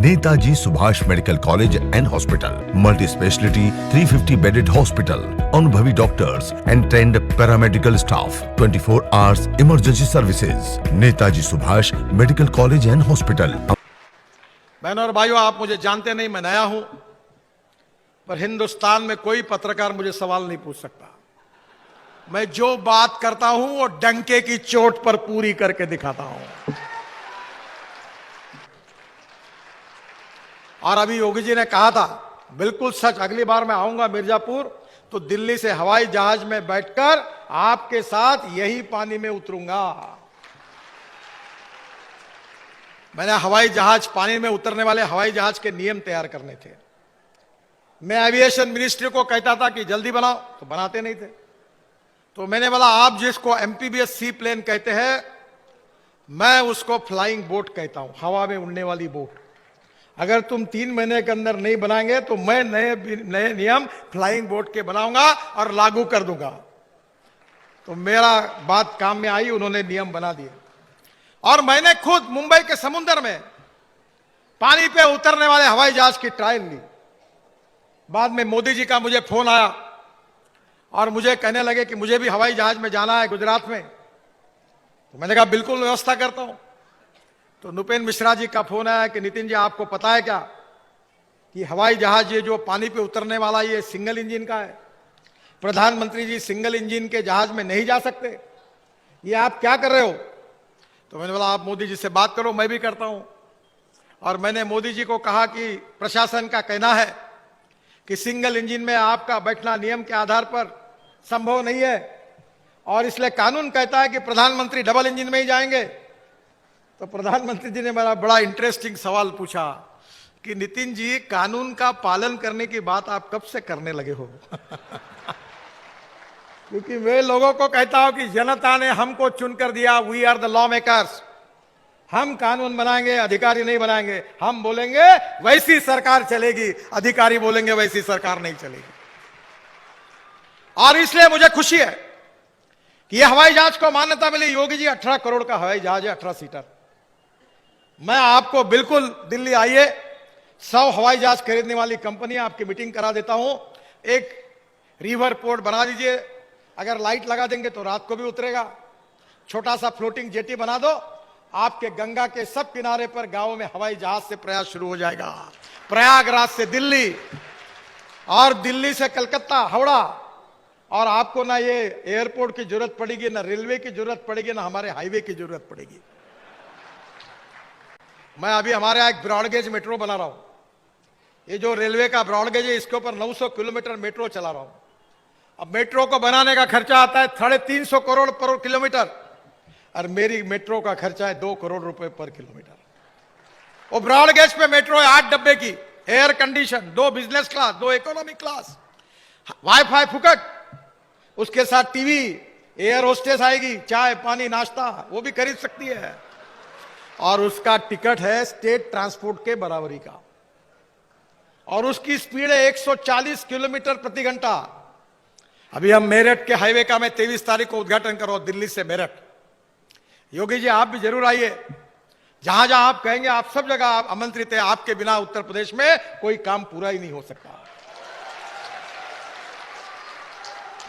Netaji Subhash medical college and hospital, multi speciality 350 bedded hospital, अनुभवी doctors and trend paramedical staff, 24 hours emergency services. Netaji Subhash medical college and hospital. बहनों और भाइयों, आप मुझे जानते नहीं, मैं नया हूं, पर हिंदुस्तान में कोई पत्रकार मुझे सवाल नहीं पूछ सकता। मैं जो बात करता हूं वो डंके की चोट पर पूरी करके दिखाता हूं। और अभी योगी जी ने कहा था, बिल्कुल सच, अगली बार मैं आऊंगा मिर्जापुर तो दिल्ली से हवाई जहाज में बैठकर आपके साथ यही पानी में उतरूंगा। मैंने हवाई जहाज, पानी में उतरने वाले हवाई जहाज के नियम तैयार करने थे। मैं एविएशन मिनिस्ट्री को कहता था कि जल्दी बनाओ, तो बनाते नहीं थे। तो मैंने बोला, आप जिसको एमपीबीएस सी प्लेन कहते हैं, मैं उसको फ्लाइंग बोट कहता हूं, हवा में उड़ने वाली बोट। अगर तुम 3 महीने के अंदर नहीं बनाएंगे तो मैं नए नियम फ्लाइंग बोट के बनाऊंगा और लागू कर दूंगा। तो मेरा बात काम में आई, उन्होंने नियम बना दिए। और मैंने खुद मुंबई के समुद्र में पानी पे उतरने वाले हवाई जहाज की ट्रायल ली। बाद में मोदी जी का मुझे फोन आया और मुझे कहने लगे कि मुझे भी हवाई जहाज में जाना है गुजरात में। तो मैंने कहा बिल्कुल व्यवस्था करता हूं। तो नृपेंद्र मिश्रा जी का फोन आया कि नितिन जी, आपको पता है क्या कि हवाई जहाज ये जो पानी पे उतरने वाला ये सिंगल इंजन का है। प्रधानमंत्री जी सिंगल इंजन के जहाज में नहीं जा सकते, ये आप क्या कर रहे हो? तो मैंने बोला, आप मोदी जी से बात करो, मैं भी करता हूं। और मैंने मोदी जी को कहा कि प्रशासन का कहना है कि सिंगल इंजन में आपका बैठना नियम के आधार पर संभव नहीं है, और इसलिए कानून कहता है कि प्रधानमंत्री डबल इंजन में ही जाएंगे। तो प्रधानमंत्री जी ने मेरा बड़ा इंटरेस्टिंग सवाल पूछा कि नितिन जी, कानून का पालन करने की बात आप कब से करने लगे हो? क्योंकि मैं लोगों को कहता हूं कि जनता ने हमको चुनकर दिया, we are the law makers. हम कानून बनाएंगे, अधिकारी नहीं बनाएंगे। हम बोलेंगे वैसी सरकार चलेगी, अधिकारी बोलेंगे वैसी सरकार नहीं चलेगी। और इसलिए मुझे खुशी है कि यह हवाई जहाज को मान्यता मिली। योगी जी 18 करोड़ का हवाई जहाज है, 18 सीटर। मैं आपको बिल्कुल दिल्ली आइए, 100 हवाई जहाज खरीदने वाली कंपनी, आपकी मीटिंग करा देता हूं। एक रिवर पोर्ट बना दीजिए, अगर लाइट लगा देंगे तो रात को भी उतरेगा। छोटा सा फ्लोटिंग जेटी बना दो, आपके गंगा के सब किनारे पर गांवों में हवाई जहाज से प्रयास शुरू हो जाएगा। प्रयागराज से दिल्ली और दिल्ली से कलकत्ता, हावड़ा। और आपको ना ये एयरपोर्ट की जरूरत पड़ेगी, ना रेलवे की जरूरत पड़ेगी, ना हमारे हाईवे की जरूरत पड़ेगी। मैं अभी हमारे यहाँ एक ब्रॉडगेज मेट्रो बना रहा हूं। ये जो रेलवे का ब्रॉडगेज है, इसके ऊपर 900 किलोमीटर मेट्रो चला रहा हूं। अब मेट्रो को बनाने का खर्चा आता है 350 करोड़ पर किलोमीटर, और मेरी मेट्रो का खर्चा है 2 करोड़ रुपए पर किलोमीटर। वो ब्रॉडगेज पे मेट्रो है, 8 डब्बे की, air condition, 2 business class, 2 economic class, wifi फुकट, उसके साथ टीवी, एयर होस्टेस आएगी, चाय पानी नाश्ता वो भी खरीद सकती है। और उसका टिकट है स्टेट ट्रांसपोर्ट के बराबरी का, और उसकी स्पीड है 140 किलोमीटर प्रति घंटा। अभी हम मेरठ के हाईवे का मैं 23 तारीख को उद्घाटन कर रहा हूं, दिल्ली से मेरठ। योगी जी, आप भी जरूर आइए। जहां जहां आप कहेंगे, आप सब जगह आप आमंत्रित हैं। आपके बिना उत्तर प्रदेश में कोई काम पूरा ही नहीं हो सकता।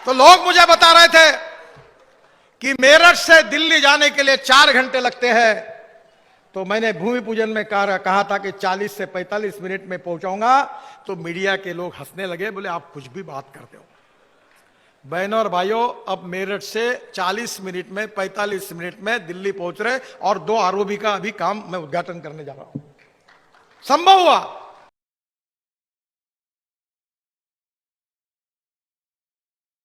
तो लोग मुझे बता रहे थे कि मेरठ से दिल्ली जाने के लिए 4 घंटे लगते हैं। तो मैंने भूमि पूजन में कहा था कि 40 से 45 मिनट में पहुंचाऊंगा। तो मीडिया के लोग हंसने लगे, बोले आप कुछ भी बात करते हो। बहनों और भाइयों, अब मेरठ से 40 मिनट में, 45 मिनट में दिल्ली पहुंच रहे, और 2 आरओबी का अभी काम मैं उद्घाटन करने जा रहा हूं। संभव हुआ।